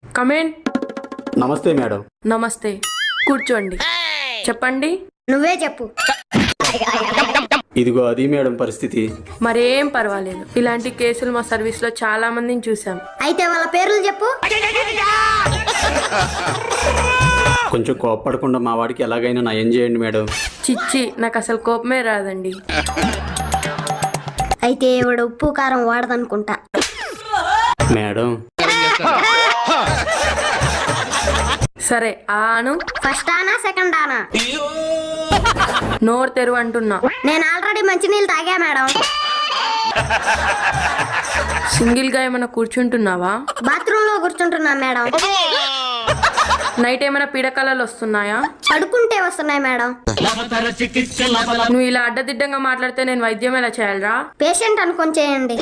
Come in. నమస్తే madam. నమస్తే, కూర్చోండి. చెప్పండి. నువ్వే చెప్పు. ఇదిగో అది మేడం పరిస్థితి. మరేం పర్వాలేదు, ఇలాంటి కేసులు మా సర్వీస్ లో చాలా మందిని చూసాం. అయితే వాళ్ళ పేర్లు చెప్పు. కొంచెం కోప్పడకుండా మా వాడికి ఎలాగైనా నయం చేయండి మేడం. చిచ్చి, నాకు అసలు కోపమే రాదండి. అయితే ఇవిడ ఉప్పు కారం వాడదనుకుంటా. మేడం సరే, ఆను. ఫస్ట్ ఆనా సెకండ్ ఆనా? నోరు తెరువు అంటున్నా. నేను ఆల్రెడీ మంచినీళ్ళు తాగా మేడం. సింగిల్ గా ఏమైనా కూర్చుంటున్నావా? బాత్రూమ్ లో కూర్చుంటున్నా మేడం. నైట్ ఏమైనా పీడకలలు వస్తున్నాయా? పడుకుంటే వస్తున్నాయి మేడం. నువ్వు ఇలా అడ్డదిడ్డంగా మాట్లాడితే నేను వైద్యం ఎలా చేయాలరా? పేషెంట్ అనుకొని చేయండి.